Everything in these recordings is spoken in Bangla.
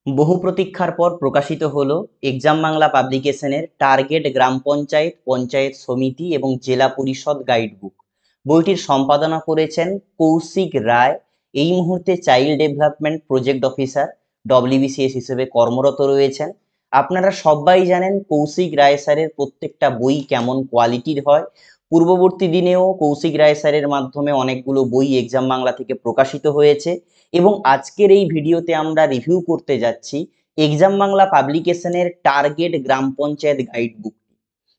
বহু প্রতীক্ষার পর প্রকাশিত হলো এক্সাম বাংলা পাবলিকেশনের টার্গেট গ্রাম পঞ্চায়েত, পঞ্চায়েত সমিতি এবং জেলা পরিষদ গাইডবুক। বইটির সম্পাদনা করেছেন কৌশিক রায়। এই মুহূর্তে child development project officer WBCS হিসেবে কর্মরত রয়েছেন। আপনারা সবাই জানেন কৌশিক রায় স্যারের প্রত্যেকটা বই কেমন কোয়ালিটির হয়। পূর্ববর্তী দিনেও কৌশিক রায় স্যারের মাধ্যমে অনেকগুলো বই এক্সাম বাংলা থেকে প্রকাশিত হয়েছে এবং আজকের এই ভিডিওতে আমরা রিভিউ করতে যাচ্ছি এক্সাম বাংলা পাবলিকেশনের টার্গেট গ্রাম পঞ্চায়েত গাইডবুক।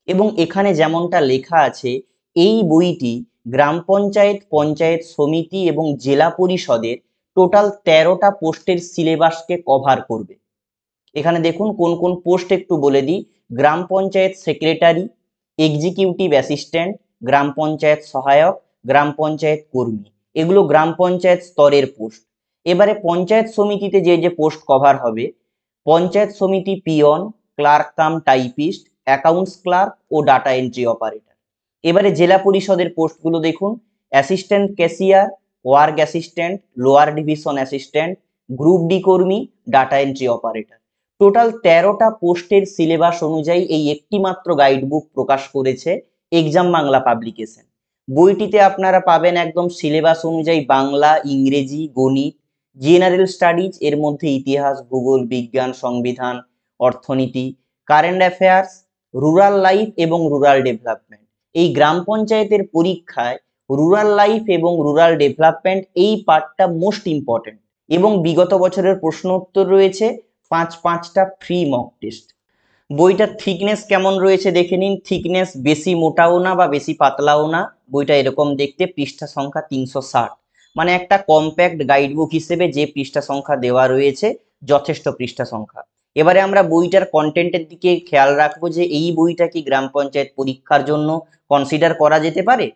এবং এখানে যেমনটা লেখা আছে, এই বইটি গ্রাম পঞ্চায়েত, পঞ্চায়েত সমিতি এবং জেলা পরিষদের টোটাল 13টা পোস্টের সিলেবাসকে কভার করবে। এখানে দেখুন কোন কোন পোস্ট একটু বলে দিই। গ্রাম পঞ্চায়েত সেক্রেটারি, এক্সিকিউটিভ অ্যাসিস্ট্যান্ট, গ্রাম পঞ্চায়েত সহায়ক, গ্রাম পঞ্চায়েত কর্মী, এগুলো গ্রাম পঞ্চায়েত স্তরের পোস্ট। এবারে পঞ্চায়েত সমিতিতে যে যে পোস্ট কভার হবে, panchayat samiti peon, clerk cum typist, accounts clerk ও ডাটা এন্ট্রি অপারেটর। এবারে জেলা পরিষদের পোস্টগুলো দেখুন, assistant cashier, work assistant, lower division assistant, group D কর্মী, ডাটা এন্ট্রি অপারেটর। টোটাল 13টা পোস্টের সিলেবাস অনুযায়ী এই একটি মাত্র গাইডবুক প্রকাশ করেছে এক্সাম বাংলা পাবলিকেশন। বইটিতে আপনারা পাবেন একদম সিলেবাস অনুযায়ী বাংলা, ইংরেজি, গণিত, জেনারেল স্টাডিজ, এর মধ্যে ইতিহাস, ভূগোল, বিজ্ঞান, সংবিধান, অর্থনীতি, কারেন্ট অ্যাফেয়ার্স, রুরাল লাইফ এবং রুরাল ডেভেলপমেন্ট। এই গ্রাম পঞ্চায়েতের পরীক্ষায় রুরাল লাইফ এবং রুরাল ডেভেলপমেন্ট এই পার্টটা মোস্ট ইম্পর্টেন্ট। এবং বিগত বছরের প্রশ্ন উত্তর রয়েছে 5টা ফ্রি মক টেস্ট। বইটার থিকনেস কেমন রয়েছে দেখে নিন। থিকনেস বেশি মোটাও না বা বেশি পাতলাও না। বইটা এরকম দেখতে, পৃষ্ঠা সংখ্যা 360, মানে একটা কম্প্যাক্ট গাইডবুক হিসেবে যে পৃষ্ঠা সংখ্যা দেওয়া রয়েছে যথেষ্ট পৃষ্ঠা সংখ্যা। এবারে আমরা বইটার কন্টেন্টের দিকে খেয়াল রাখবো যে এই বইটা কি গ্রাম পঞ্চায়েত পরীক্ষার জন্য কনসিডার করা যেতে পারে।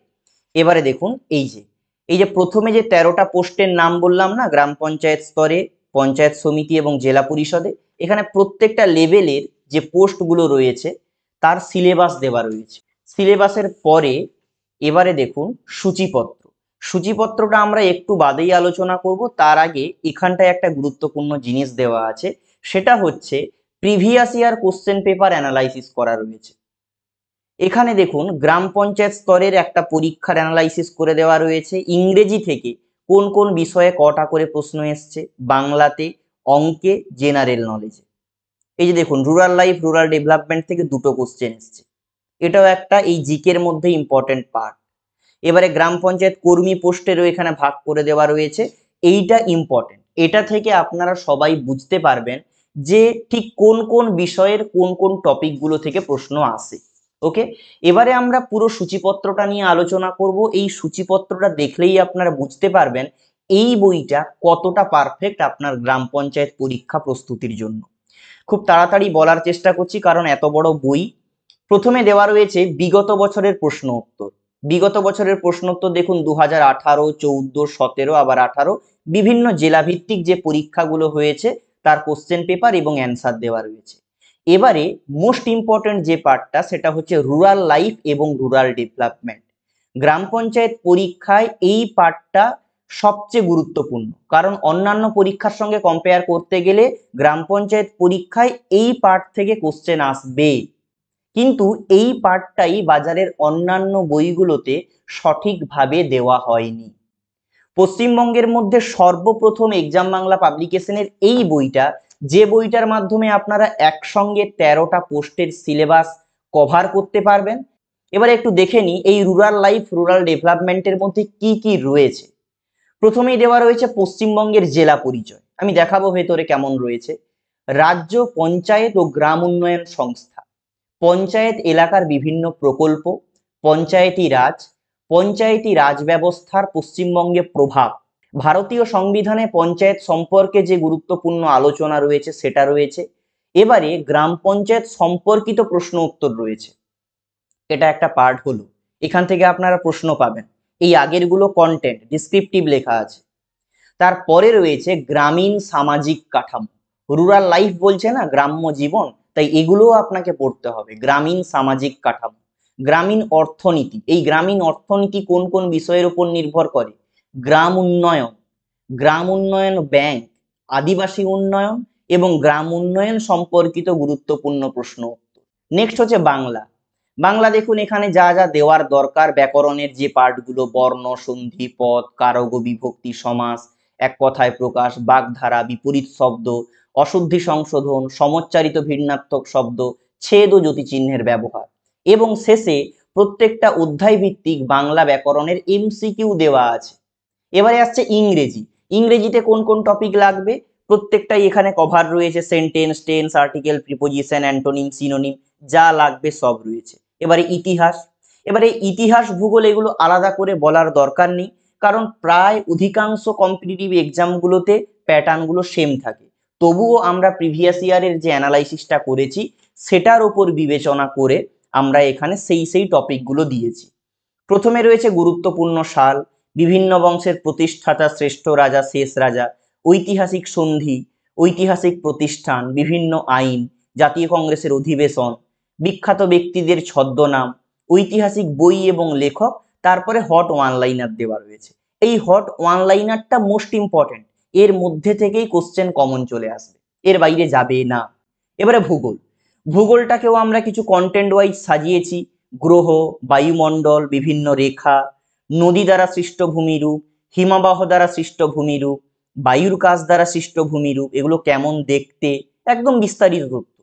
এবারে দেখুন, এই যে প্রথমে যে 13টা পোস্টের নাম বললাম না, গ্রাম পঞ্চায়েত স্তরে, পঞ্চায়েত সমিতি এবং জেলা পরিষদে, এখানে প্রত্যেকটা লেভেলের যে পোস্টগুলো রয়েছে তার সিলেবাস দেওয়া রয়েছে। সিলেবাসের পরে এবারে দেখুন সূচিপত্র। সূচিপত্রটা আমরা একটু বাদেই আলোচনা করব, তার আগে এখানটায় একটা গুরুত্বপূর্ণ জিনিস দেওয়া আছে, সেটা হচ্ছে previous year question paper analysis করা রয়েছে। এখানে দেখুন গ্রাম পঞ্চায়েত স্তরের একটা পরীক্ষার অ্যানালাইসিস করে দেওয়া রয়েছে। ইংরেজি থেকে কোন কোন বিষয়ে কটা করে প্রশ্ন এসছে, বাংলাতে, অঙ্কে, জেনারেল নলেজে। এই যে দেখুন রুরাল লাইফ, রুরাল ডেভেলপমেন্ট থেকে 2টো কোশ্চেন এসছে, এটাও একটা এই জিকের মধ্যে ইম্পর্টেন্ট পার্ট। এবারে গ্রাম পঞ্চায়েত কর্মী পোস্টেরও এখানে ভাগ করে দেওয়া রয়েছে, এইটা ইম্পর্টেন্ট। এটা থেকে আপনারা সবাই বুঝতে পারবেন যে ঠিক কোন কোন বিষয়ের কোন কোন টপিকগুলো থেকে প্রশ্ন আসে। ওকে, এবারে আমরা পুরো সূচিপত্রটা নিয়ে আলোচনা করব। এই সূচিপত্রটা দেখলেই আপনারা বুঝতে পারবেন এই বইটা কতটা পারফেক্ট আপনার গ্রাম পঞ্চায়েত পরীক্ষা প্রস্তুতির জন্য। খুব তাড়াতাড়ি বলার চেষ্টা করছি কারণ এত বড় বই। প্রথমে দেওয়া রয়েছে বিগত বছরের প্রশ্ন উত্তর। বিগত বছরের প্রশ্ন উত্তর দেখুন 2018, 14, 17 আবার 18 বিভিন্ন জেলা ভিত্তিক যে পরীক্ষাগুলো হয়েছে তার কোশ্চেন পেপার এবং অ্যান্সার দেওয়া রয়েছে। এবারে মোস্ট ইম্পর্টেন্ট যে পার্টটা সেটা হচ্ছে রুরাল লাইফ এবং রুরাল ডেভেলপমেন্ট। গ্রাম পঞ্চায়েত পরীক্ষায় এই পার্টটা সবচেয়ে গুরুত্বপূর্ণ, কারণ অন্যান্য পরীক্ষার সঙ্গে কম্পেয়ার করতে গেলে গ্রাম পঞ্চায়েত পরীক্ষায় এই পার্ট থেকে কোশ্চেন আসবে, কিন্তু এই পার্টটাই বাজারের অন্যান্য বইগুলোতে সঠিকভাবে দেওয়া হয়নি। পশ্চিমবঙ্গের মধ্যে সর্বপ্রথম এক্সাম বাংলা পাবলিকেশনের এই বইটা, যে বইটার মাধ্যমে আপনারা একসঙ্গে 13টা পোস্টের সিলেবাস কভার করতে পারবেন। এবার একটু দেখে নিই এই রুরাল লাইফ, রুরাল ডেভেলপমেন্টের মধ্যে কি কি রয়েছে। প্রথমেই দেওয়া রয়েছে পশ্চিমবঙ্গের জেলা পরিচয়, আমি দেখাবো ভেতরে কেমন রয়েছে। রাজ্য পঞ্চায়েত ও গ্রাম উন্নয়ন সংস্থা, পঞ্চায়েত এলাকার বিভিন্ন প্রকল্প, পঞ্চায়েতি রাজ ব্যবস্থার পশ্চিমবঙ্গে প্রভাব, ভারতীয় সংবিধানে পঞ্চায়েত সম্পর্কে যে গুরুত্বপূর্ণ আলোচনা রয়েছে সেটা রয়েছে। এবারে গ্রাম পঞ্চায়েত সম্পর্কিত প্রশ্ন উত্তর রয়েছে, এটা একটা পার্ট হলো। এখান থেকে আপনারা প্রশ্ন পাবেন। এই আগেরগুলো কন্টেন্ট ডিসক্রিপটিভ লেখা আছে। তারপরে রয়েছে গ্রামীণ সামাজিক কাঠামো, রুরাল লাইফ বলছে না, গ্রাম্য জীবন, তাই এগুলোও আপনাকে পড়তে হবে। গ্রামীণ সামাজিক কাঠামো, গ্রামীণ অর্থনীতি, এই গ্রামীণ অর্থনীতি কোন কোন বিষয়ের উপর নির্ভর করে, গ্রাম উন্নয়ন, গ্রাম উন্নয়ন ব্যাংক, আদিবাসী উন্নয়ন এবং গ্রাম উন্নয়ন সম্পর্কিত গুরুত্বপূর্ণ প্রশ্ন উত্তর। নেক্সট হচ্ছে বাংলা। বাংলা দেখুন এখানে যা যা দেওয়ার দরকার, ব্যাকরণের যে পার্টগুলো, বর্ণ, সন্ধি, পদ, কারক ও বিভক্তি, সমাস, এক কথায় প্রকাশ, বাগধারা, বিপরীত শব্দ, অশুদ্ধি সংশোধন, সমচ্চারিত ভিন্নাত্মক শব্দ, ছেদ ও জ্যোতিচিহ্নের ব্যবহার, এবং শেষে প্রত্যেকটা অধ্যায় ভিত্তিক বাংলা ব্যাকরণের এমসিকিউ দেওয়া আছে। এবারে আসছে ইংরেজি। ইংরেজিতে কোন কোন টপিক লাগবে প্রত্যেকটাই এখানে কভার রয়েছে, sentence, tense, article, preposition, antonym, synonym, যা লাগবে সব রয়েছে। এবারে ইতিহাস। এবারে ইতিহাস, ভূগোল এগুলো আলাদা করে বলার দরকার নেই, কারণ প্রায় অধিকাংশ কম্পিটিটিভ এক্সামগুলোতে প্যাটার্নগুলো সেম থাকে। তবুও আমরা প্রিভিয়াস ইয়ারের যে অ্যানালাইসিসটা করেছি সেটার উপর বিবেচনা করে আমরা এখানে সেই টপিকগুলো দিয়েছি। প্রথমে রয়েছে গুরুত্বপূর্ণ সাল, বিভিন্ন বংশের প্রতিষ্ঠাতা, শ্রেষ্ঠ রাজা, শেষ রাজা, ঐতিহাসিক সন্ধি, ঐতিহাসিক প্রতিষ্ঠান, বিভিন্ন আইন, জাতীয় কংগ্রেসের অধিবেশন, বিখ্যাত ব্যক্তিদের ছদ্মনাম, ঐতিহাসিক বই এবং লেখক, তারপরে হট ওয়ান লাইনার দেওয়া রয়েছে। এই হট ওয়ান লাইনারটা মোস্ট ইম্পর্টেন্ট, এর মধ্যে থেকেই কোশ্চেন কমন চলে আসবে, এর বাইরে যাবে না। এবারে ভূগোল। ভূগোলটাকেও আমরা কিছু কন্টেন্ট ওয়াইজ সাজিয়েছি, গ্রহ, বায়ুমণ্ডল, বিভিন্ন রেখা, নদী দ্বারা সৃষ্ট ভূমিরূপ, হিমবাহ দ্বারা সৃষ্ট ভূমিরূপ, বায়ুর কাজ দ্বারা সৃষ্ট ভূমিরূপ, এগুলো কেমন দেখতে, একদম বিস্তারিত তথ্য,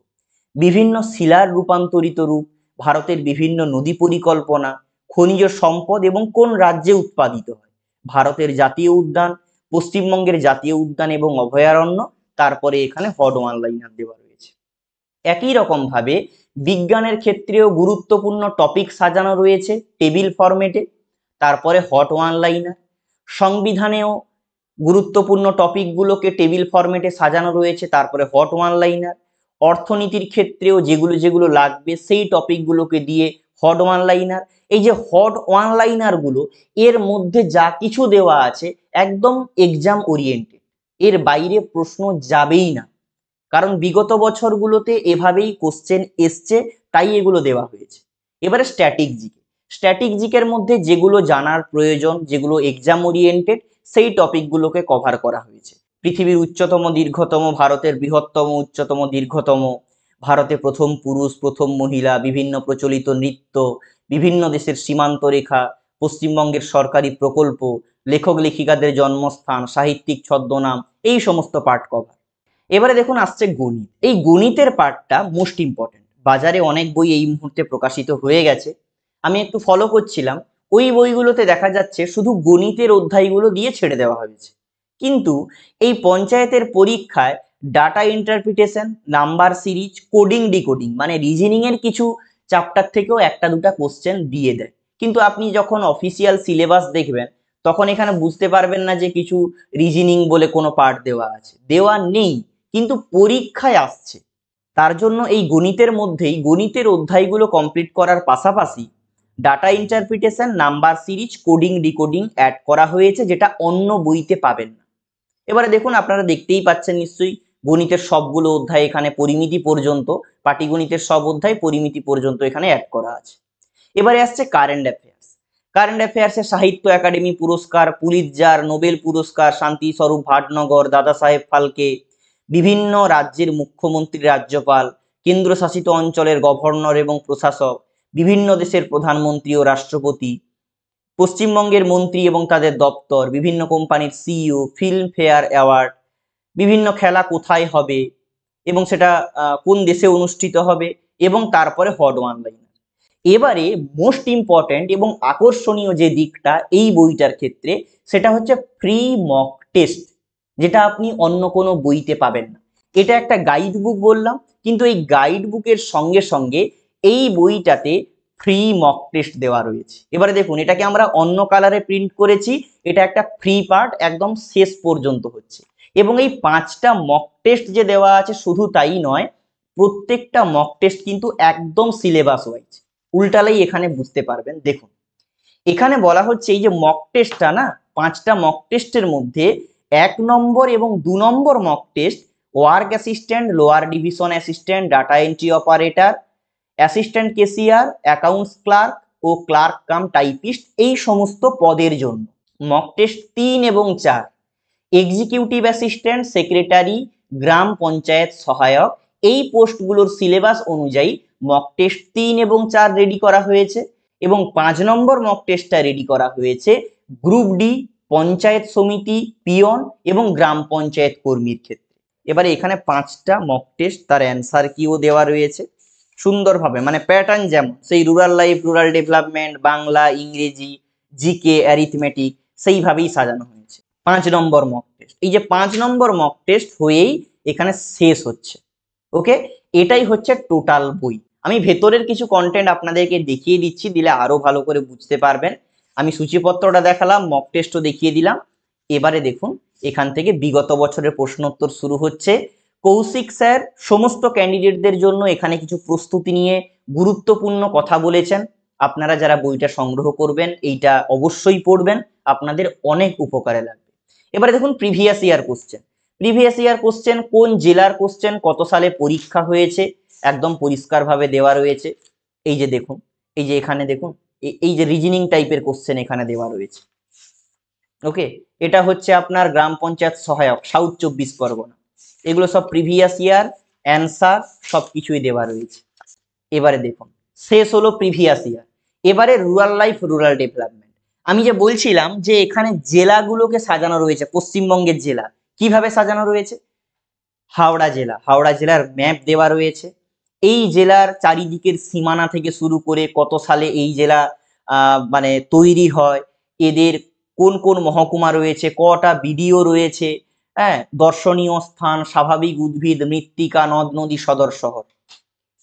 বিভিন্ন শিলার রূপান্তরিত রূপ, ভারতের বিভিন্ন নদী পরিকল্পনা, খনিজ সম্পদ এবং কোন রাজ্যে উৎপাদিত হয়, ভারতের জাতীয় উদ্যান, পশ্চিমবঙ্গের জাতীয় উদ্যান এবং অভয়ারণ্য, তারপরে এখানে হট ওয়ান লাইনার দেওয়া রয়েছে। একই রকম ভাবে বিজ্ঞানের ক্ষেত্রেও গুরুত্বপূর্ণ টপিক সাজানো রয়েছে টেবিল ফরম্যাটে, তারপরে হট ওয়ান লাইনার। সংবিধানেও গুরুত্বপূর্ণ টপিকগুলোকে টেবিল ফরম্যাটে সাজানো রয়েছে, তারপরে হট ওয়ান লাইনার। অর্থনীতির ক্ষেত্রেও যেগুলো যেগুলো লাগবে সেই টপিকগুলোকে দিয়ে হট ওয়ান লাইনার। এই যে হট ওয়ান লাইনারগুলো, এর মধ্যে যা কিছু দেওয়া আছে একদম এক্সাম ওরিয়েন্টেড, এর বাইরে প্রশ্ন যাবেই না, কারণ বিগত বছরগুলোতে এভাবেই কোশ্চেন এসছে, তাই এগুলো দেওয়া হয়েছে। এবারে স্ট্যাটিক জিকে। স্ট্যাটিক জিকের মধ্যে যেগুলো জানার প্রয়োজন, যেগুলো এক্সাম ওরিয়েন্টেড, সেই টপিকগুলোকে কভার করা হয়েছে। পৃথিবীর উচ্চতম দীর্ঘতম, ভারতের বৃহত্তম উচ্চতম দীর্ঘতম, ভারতে প্রথম পুরুষ, প্রথম মহিলা, বিভিন্ন প্রচলিত নৃত্য, বিভিন্ন দেশের সীমান্ত রেখা, পশ্চিমবঙ্গের সরকারি প্রকল্প, লেখক লেখিকাদের জন্মস্থান, সাহিত্যিক ছদ্মনাম, এই সমস্ত পার্ট কভার। এবারে দেখুন আসছে গণিত। এই গণিতের পার্টটা মোস্ট ইম্পর্টেন্ট। বাজারে অনেক বই এই মুহূর্তে প্রকাশিত হয়ে গেছে, আমি একটু ফলো করছিলাম, ওই বইগুলোতে দেখা যাচ্ছে শুধু গণিতের অধ্যায়গুলো দিয়ে ছেড়ে দেওয়া হয়েছে। কিন্তু এই পঞ্চায়েতের পরীক্ষায় data interpretation, number series, coding decoding মানে রিজনিং এর কিছু চ্যাপ্টার থেকেও একটা দুটা কোশ্চেন দিয়ে দেয়। কিন্তু আপনি যখন অফিসিয়াল সিলেবাস দেখবেন তখন এখানে বুঝতে পারবেন না যে কিছু রিজনিং বলে কোনো পার্ট দেওয়া আছে, দেওয়া নেই, কিন্তু পরীক্ষায় আসছে। তার জন্য এই গণিতের মধ্যেই গণিতের অধ্যায়গুলো কমপ্লিট করার পাশাপাশি data interpretation, number series, coding decoding add করা হয়েছে, যেটা অন্য বইতে পাবেন না। এবারে দেখুন আপনারা দেখতেই পাচ্ছেন নিশ্চয়ই, গণিতের সবগুলো অধ্যায় এখানে পরিমিতি পর্যন্ত, পাটিগণিতের সব অধ্যায় পরিমিতি পর্যন্ত এখানে অ্যাড করা আছে। এবারে আসছে কারেন্ট অ্যাফেয়ার্স। কারেন্ট অ্যাফেয়ার্সে সাহিত্য একাডেমি পুরস্কার, পুলিৎজার, নোবেল পুরস্কার, শান্তি স্বরূপ ভাটনগর, দাদা সাহেব ফালকে, বিভিন্ন রাজ্যের মুখ্যমন্ত্রী, রাজ্যপাল, কেন্দ্রশাসিত অঞ্চলের গভর্নর এবং প্রশাসক, বিভিন্ন দেশের প্রধানমন্ত্রী ও রাষ্ট্রপতি, পশ্চিমবঙ্গের মন্ত্রী এবং তাদের দপ্তর, বিভিন্ন কোম্পানির সিইও, ফিল্ম ফেয়ার অ্যাওয়ার্ড, বিভিন্ন খেলা কোথায় হবে এবং সেটা কোন দেশে অনুষ্ঠিত হবে, এবং তারপরে হট ওয়ান লাইনার। এবারে মোস্ট ইম্পর্ট্যান্ট এবং আকর্ষণীয় যে দিকটা এই বইটার ক্ষেত্রে, সেটা হচ্ছে ফ্রি মক টেস্ট, যেটা আপনি অন্য কোনো বইতে পাবেন না। এটা একটা গাইড বুক বললাম, কিন্তু এই গাইড বুকের সঙ্গে সঙ্গে এই বইটাতে ফ্রি মক টেস্ট দেওয়া রয়েছে। এবারে দেখুন, এটাকে আমরা অন্য কালারে প্রিন্ট করেছি, এটা একটা ফ্রি পার্ট, একদম শেষ পর্যন্ত হচ্ছে। এবং এই 5টা মক টেস্ট যে দেওয়া আছে শুধু তাই নয়, প্রত্যেকটা মক টেস্ট কিন্তু একদম সিলেবাস ওয়াইজ, উল্টালেই এখানে বুঝতে পারবেন। দেখুন এখানে বলা হচ্ছে এই যে মক টেস্টটা না, 5টা মক টেস্টের মধ্যে 1 নম্বর এবং 2 নম্বর mock test work assistant, lower division assistant, data entry operator, assistant cashier, accounts clerk ও ক্লার্ক কাম টাইপিস্ট, এই সমস্ত পদের জন্য। মক টেস্ট 3 এবং 4 executive assistant, secretary, gram panchayat সহায়ক, এই পোস্টগুলোর সিলেবাস অনুযায়ী মক টেস্ট 3 এবং 4 রেডি করা হয়েছে এবং 5 নম্বর মক টেস্টটা রেডি করা হয়েছে group D, panchayat samiti, peon এবং গ্রাম পঞ্চায়েত কর্মীর ক্ষেত্রে। এবারে এখানে 5টা মক টেস্ট, তার অ্যান্সার কিও দেওয়া রয়েছে সুন্দরভাবে, মানে প্যাটার্ন যেমন সেই rural life, rural development, Bangla, ইংরেজি, জিকে, অ্যারিথমেটিক সেইভাবেই সাজানো হয়েছে। 5 নম্বর মক টেস্ট, এই যে 5 নম্বর মক টেস্ট হয়েই এখানে শেষ হচ্ছে। ওকে, এটাই হচ্ছে টোটাল বই। আমি ভেতরের কিছু কন্টেন্ট আপনাদেরকে দেখিয়ে দিচ্ছি, দিলে আরো ভালো করে বুঝতে পারবেন। আমি সূচিপত্রটা দেখালাম, মক টেস্টও দেখিয়ে দিলাম। এবারে দেখুন এখান থেকে বিগত বছরের প্রশ্নোত্তর শুরু হচ্ছে। কৌশিক স্যার সমস্ত ক্যান্ডিডেটদের জন্য এখানে কিছু প্রস্তুতি নিয়ে গুরুত্বপূর্ণ কথা বলেছেন। আপনারা যারা বইটা সংগ্রহ করবেন এইটা অবশ্যই পড়বেন, আপনাদের অনেক উপকারে লাগবে। এবারে দেখুন previous year question. Previous year question, কোন জেলার কোশ্চেন, কত সালে পরীক্ষা হয়েছে, একদম পরিষ্কারভাবে দেওয়া রয়েছে। এই যে দেখুন, এই যে এখানে দেখুন, এই যে রিজনিং টাইপের কোশ্চেন এখানে দেওয়া রয়েছে। ওকে, এটা হচ্ছে আপনার গ্রাম পঞ্চায়েত সহায়ক, সাউথ 24 পরগনা। এগুলো সব প্রিভিয়াস ইয়ার, অ্যান্সার সবকিছুই দেওয়া রয়েছে। এবারে দেখুন, শেষ হলো প্রিভিয়াস ইয়ার, এবারে রুরাল লাইফ, রুরাল ডেভেলপমেন্ট। আমি যে বলছিলাম যে এখানে জেলাগুলোকে সাজানো রয়েছে, পশ্চিমবঙ্গের জেলা কিভাবে সাজানো রয়েছে। হাওড়া জেলা, হাওড়া জেলার ম্যাপ দেওয়া রয়েছে। এই জেলার চারিদিকের সীমানা থেকে শুরু করে কত সালে এই জেলা মানে তৈরি হয়, এদের কোন কোন মহকুমা রয়েছে, কটা বিডিও রয়েছে, হ্যাঁ, দর্শনীয় স্থান, স্বাভাবিক উদ্ভিদ, মৃত্তিকা, নদ নদী, সদর শহর,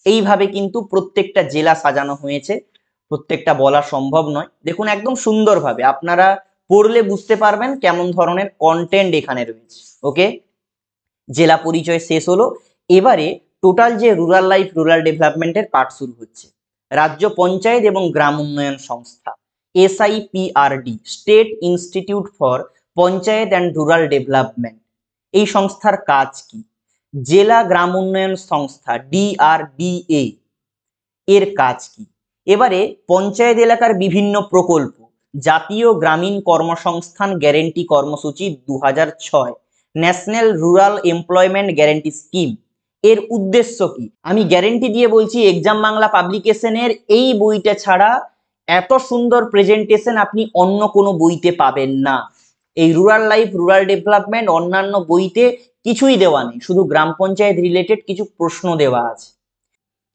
এইভাবে কিন্তু প্রত্যেকটা জেলা সাজানো হয়েছে। প্রত্যেকটা বলা সম্ভব নয়। দেখুন একদম সুন্দরভাবে আপনারা পড়লে বুঝতে পারবেন কেমন ধরনের কন্টেন্ট এখানে রয়েছে। ওকে, জেলা পরিচয় শেষ হলো। এবারে টোটাল যে রুরাল লাইফ, রুরাল ডেভেলপমেন্টের পার্ট শুরু হচ্ছে। রাজ্য পঞ্চায়েত এবং গ্রাম উন্নয়ন সংস্থা, SIPRD, state institute for panchayat and rural development, এই সংস্থার কাজ কি। জেলা গ্রাম উন্নয়ন সংস্থা, DRDA, এর কাজ কি। এবারে পঞ্চায়েত এলাকার বিভিন্ন প্রকল্প, জাতীয় গ্রামীণ কর্মসংস্থান গ্যারেন্টি কর্মসূচি 2006, national rural employment guarantee scheme, এর উদ্দেশ্য কি। আমি গ্যারেন্টি দিয়ে বলছি, এক্সাম বাংলা পাবলিকেশনের এই বইটা ছাড়া এত সুন্দর প্রেজেন্টেশন আপনি অন্য কোনো বইতে পাবেন না। এই রুরাল লাইফ, রুরাল ডেভেলপমেন্ট অন্যান্য বইতে কিছুই দেওয়া নেই, শুধু গ্রাম পঞ্চায়েত রিলেটেড কিছু প্রশ্ন দেওয়া আছে।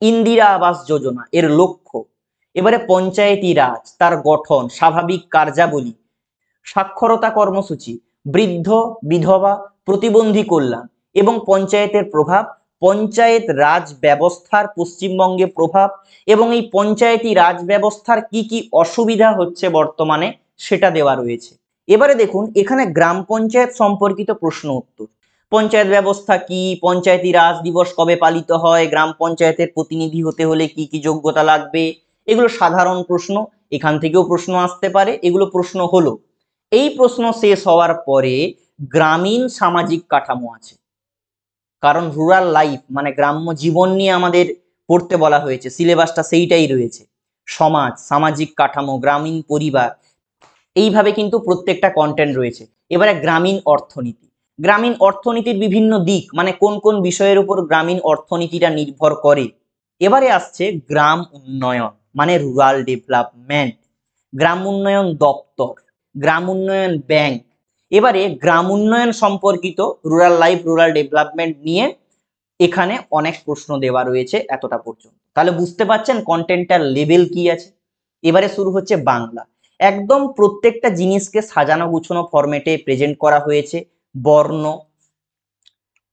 ইন্দিরা আবাস যোজনা, এর লক্ষ্য। এবারে পঞ্চায়েতি রাজ, তার গঠন, স্বাভাবিক কার্যাবলী, সাক্ষরতা কর্মসূচি, বৃদ্ধ, বিধবা, প্রতিবন্ধী কল্যাণ এবং পঞ্চায়েতের প্রভাব, পঞ্চায়েত রাজ ব্যবস্থার পশ্চিমবঙ্গে প্রভাব এবং এই পঞ্চায়েতি রাজ ব্যবস্থার কি কি অসুবিধা হচ্ছে বর্তমানে সেটা দেওয়া রয়েছে। এবারে দেখুন এখানে গ্রাম পঞ্চায়েত সম্পর্কিত প্রশ্ন উত্তর। পঞ্চায়েত ব্যবস্থা কি, পঞ্চায়েতি রাজ দিবস কবে পালিত হয়, গ্রাম পঞ্চায়েতের প্রতিনিধি হতে হলে কি কি যোগ্যতা লাগবে, এগুলো সাধারণ প্রশ্ন, এখান থেকেও প্রশ্ন আসতে পারে। এগুলো প্রশ্ন হলো। এই প্রশ্ন শেষ হওয়ার পরে গ্রামীণ সামাজিক কাঠামো আছে, কারণ রুরাল লাইফ মানে গ্রাম্য জীবন নিয়ে আমাদের পড়তে বলা হয়েছে, সিলেবাসটা সেইটাই রয়েছে। সমাজ, সামাজিক কাঠামো, গ্রামীণ পরিবার, এইভাবে কিন্তু প্রত্যেকটা কন্টেন্ট রয়েছে। এবারে গ্রামীণ অর্থনীতি, গ্রামীণ অর্থনীতির বিভিন্ন দিক, মানে কোন কোন বিষয়ের উপর গ্রামীণ অর্থনীতিটা নির্ভর করে। এবারে আসছে গ্রাম উন্নয়ন মানে রুরাল ডেভেলপমেন্ট, গ্রাম উন্নয়ন দপ্তর, গ্রাম উন্নয়ন ব্যাংক। এবারে গ্রাম উন্নয়ন সম্পর্কিত রুরাল লাইফ, রুরাল ডেভেলপমেন্ট নিয়ে এখানে অনেক প্রশ্ন দেওয়া রয়েছে এতটা পর্যন্ত। তাহলে বুঝতে পারছেন কন্টেন্টটার লেভেল কি আছে। এবারে শুরু হচ্ছে বাংলা। একদম প্রত্যেকটা জিনিসকে সাজানো গুছানো ফরম্যাটে প্রেজেন্ট করা হয়েছে। বর্ণ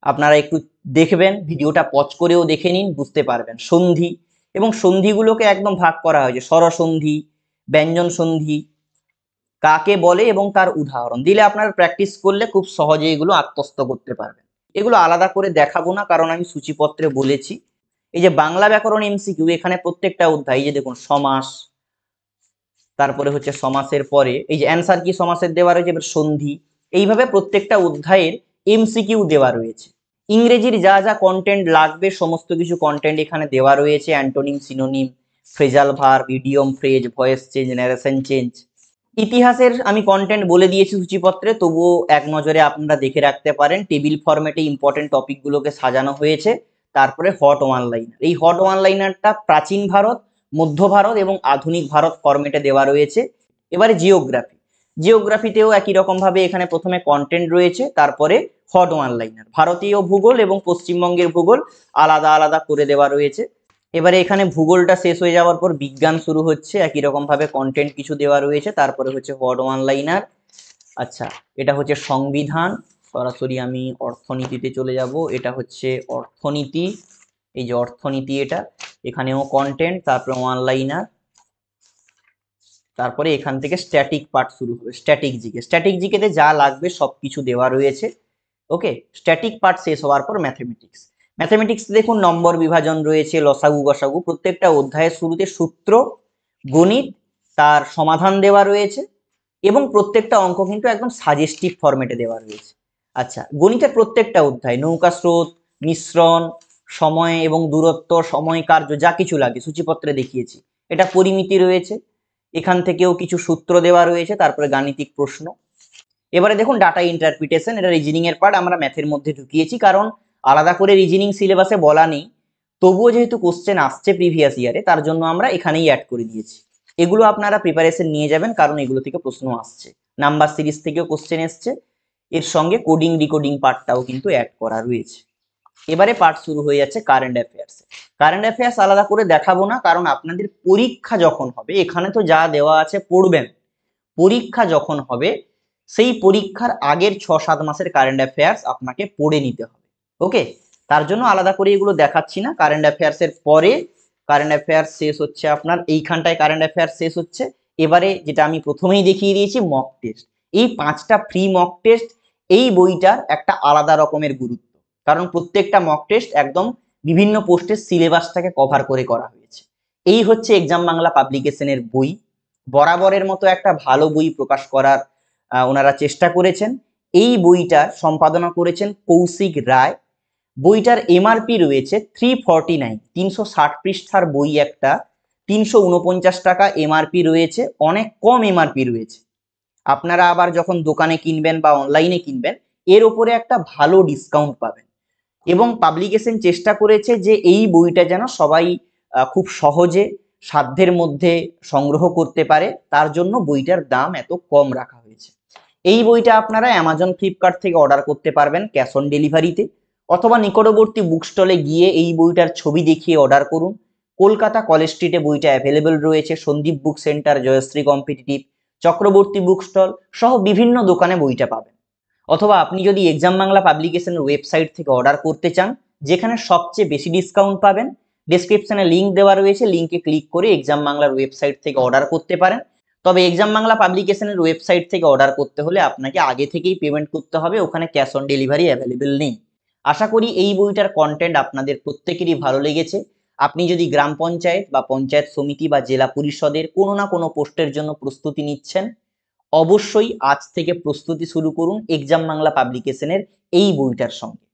আপনারা একটু দেখবেন, ভিডিওটা পজ করেও দেখে নিন, বুঝতে পারবেন। সন্ধি, এবং সন্ধিগুলোকে একদম ভাগ করা হয়েছে, স্বরসন্ধি, ব্যঞ্জন সন্ধি, কাকে বলে এবং তার উদাহরণ দিলে আপনারা প্র্যাকটিস করলে খুব সহজে এগুলো আত্মস্থ করতে পারবেন। এগুলো আলাদা করে দেখাবো না, কারণ আমি সূচিপত্রে বলেছি। এই যে বাংলা ব্যাকরণ MCQ, এখানে প্রত্যেকটা অধ্যায়, এই যে দেখুন সমাস, তারপরে হচ্ছে সমাসের পরে এই যে অ্যান্সার কি সমাসের দেওয়া রয়েছে, এবার সন্ধি, এইভাবে প্রত্যেকটা অধ্যায়ের MCQ দেওয়া রয়েছে। ইংরেজির যা যা কন্টেন্ট লাগবে সমস্ত কিছু কন্টেন্ট এখানে দেওয়া রয়েছে। Antonym, synonym, phrasal verb, idiom, phrase, voice change, narration change, ইতিহাসের আমি কন্টেন্ট বলে দিয়েছি সূচিপত্রে, তবুও এক নজরে আপনারা দেখে রাখতে পারেন। টেবিল ফরম্যাটে ইম্পর্টেন্ট টপিকগুলোকে সাজানো হয়েছে। তারপরে হট ওয়ান লাইনার, এই হট ওয়ান লাইনারটা প্রাচীন ভারত, মধ্য ভারত এবং আধুনিক ভারত ফরম্যাটে দেওয়া রয়েছে। এবারে জিওগ্রাফি, জিওগ্রাফিতেও একই রকম ভাবে এখানে প্রথমে কন্টেন্ট রয়েছে, তারপরে হট ওয়ান লাইনার। ভারতীয় ভূগোল এবং পশ্চিমবঙ্গের ভূগোল আলাদা আলাদা করে দেওয়া রয়েছে। এবারে এখানে ভূগোলটা শেষ হয়ে যাওয়ার পর বিজ্ঞান শুরু হচ্ছে, একই রকম ভাবে কন্টেন্ট কিছু দেওয়া রয়েছে, তারপরে হচ্ছে ওয়ার্ড ওয়ান লাইনার। আচ্ছা, এটা হচ্ছে সংবিধান। সরাসরি আমি অর্থনীতিতে চলে যাব, এটা হচ্ছে অর্থনীতি, এই যে অর্থনীতি, এটা এখানেও কন্টেন্ট, তারপরে ওয়ান লাইনার। তারপরে এখান থেকে স্ট্যাটিক পার্ট শুরু হবে, স্ট্যাটিক জিকে। স্ট্যাটিক জিকেতে যা লাগবে সবকিছু দেওয়া রয়েছে। ওকে, স্ট্যাটিক পার্ট শেষ হওয়ার পর ম্যাথমেটিক্স। ম্যাথমেটিক্স দেখুন নম্বর বিভাজন রয়েছে, লসাগু গসাগু, প্রত্যেকটা অধ্যায়ের শুরুতে সূত্র, গণিত, তার সমাধান দেওয়া রয়েছে এবং প্রত্যেকটা অঙ্ক কিন্তু একদম সাজেস্টিভ ফরম্যাটে দেওয়া রয়েছে। আচ্ছা, গণিতের প্রত্যেকটা অধ্যায়, নৌকা স্রোত, মিশ্রণ, সময় এবং দূরত্ব, সময় কার্য, যা কিছু লাগে সূচিপত্রে দেখিয়েছি। এটা পরিমিতি রয়েছে, এখান থেকেও কিছু সূত্র দেওয়া রয়েছে, তারপরে গাণিতিক প্রশ্ন। এবারে দেখুন ডাটা ইন্টারপ্রিটেশন, এটা রিজনিং এর পার্ট, আমরা ম্যাথের মধ্যে ঢুকিয়েছি কারণ আলাদা করে রিজনিং সিলেবাসে বলা নেই, তবুও যেহেতু কোশ্চেন আসছে প্রিভিয়াস ইয়ারে, তার জন্য আমরা এখানেই অ্যাড করে দিয়েছি। এগুলো আপনারা প্রিপারেশন নিয়ে যাবেন কারণ এগুলো থেকে প্রশ্ন আসছে, নাম্বার সিরিজ থেকেও কোশ্চেন এসছে, এর সঙ্গে কোডিং ডিকোডিং পার্টটাও কিন্তু অ্যাড করা রয়েছে। এবারে পার্ট শুরু হয়ে যাচ্ছে কারেন্ট অ্যাফেয়ার্স। কারেন্ট অ্যাফেয়ার্স আলাদা করে দেখাবো না, কারণ আপনাদের পরীক্ষা যখন হবে, এখানে তো যা দেওয়া আছে পড়বেন, পরীক্ষা যখন হবে সেই পরীক্ষার আগের 6-7 মাসের কারেন্ট অ্যাফেয়ার্স আপনাকে পড়ে নিতে হবে। ওকে, তার জন্য আলাদা করে এগুলো দেখাচ্ছি না। কারেন্ট অ্যাফেয়ার্স এর পরে কারেন্ট অ্যাফেয়ার্স শেষ হচ্ছে আপনার এইখানটায়, কারেন্ট অ্যাফেয়ার্স শেষ হচ্ছে। এবারে যেটা আমি প্রথমেই দেখিয়ে দিয়েছি, মক টেস্ট। এই 5টা ফ্রি মক টেস্ট এই বইটার একটা আলাদা রকমের গুরুত্ব, কারণ প্রত্যেকটা মক টেস্ট একদম বিভিন্ন পোস্টের সিলেবাসটাকে কভার করে করা হয়েছে। এই হচ্ছে এক্সাম বাংলা পাবলিকেশনের বই। বরাবরের মতো একটা ভালো বই প্রকাশ করার ওনারা চেষ্টা করেছেন। এই বইটার সম্পাদনা করেছেন কৌশিক রায়। বইটার এমআরপি রয়েছে 349, 360 পৃষ্ঠার বই একটা, 349 টাকা এমআরপি রয়েছে, অনেক কম এমআরপি রয়েছে। আপনারা আবার যখন দোকানে কিনবেন বা অনলাইনে কিনবেন, এর ওপরে একটা ভালো ডিসকাউন্ট পাবেন। এবং পাবলিকেশন চেষ্টা করেছে যে এই বইটা যেন সবাই খুব সহজে সাধ্যের মধ্যে সংগ্রহ করতে পারে, তার জন্য বইটার দাম এত কম রাখা হয়েছে। এই বইটা আপনারা অ্যামাজন, ফ্লিপকার্ট থেকে অর্ডার করতে পারবেন ক্যাশ অন ডেলিভারিতে, অথবা নিকটবর্তী বুক স্টলে গিয়ে এই বইটার ছবি দেখিয়ে অর্ডার করুন। কলকাতা কলেজ স্ট্রিটে বইটা অ্যাভেলেবেল রয়েছে, Sandeep book centre, Joyshree competitive, Chakraborty book stall সহ বিভিন্ন দোকানে বইটা পাবেন। অথবা আপনি যদি এক্সাম বাংলা পাবলিকেশনের ওয়েবসাইট থেকে অর্ডার করতে চান, যেখানে সবচেয়ে বেশি ডিসকাউন্ট পাবেন, ডেসক্রিপশনে লিঙ্ক দেওয়া রয়েছে, লিঙ্কে ক্লিক করে এক্সাম বাংলার ওয়েবসাইট থেকে অর্ডার করতে পারেন। তবে এক্সাম বাংলা পাবলিকেশনের ওয়েবসাইট থেকে অর্ডার করতে হলে আপনাকে আগে থেকেই পেমেন্ট করতে হবে, ওখানে ক্যাশ অন ডেলিভারি অ্যাভেলেবেল নেই। আশা করি এই বইটার কন্টেন্ট আপনাদের প্রত্যেকেরই ভালো লেগেছে। আপনি যদি গ্রাম পঞ্চায়েত বা পঞ্চায়েত সমিতি বা জেলা পরিষদের কোনো না কোনো পোস্টের জন্য প্রস্তুতি নিচ্ছেন, অবশ্যই আজ থেকে প্রস্তুতি শুরু করুন এক্সাম বাংলা পাবলিকেশনের এই বইটার সঙ্গে।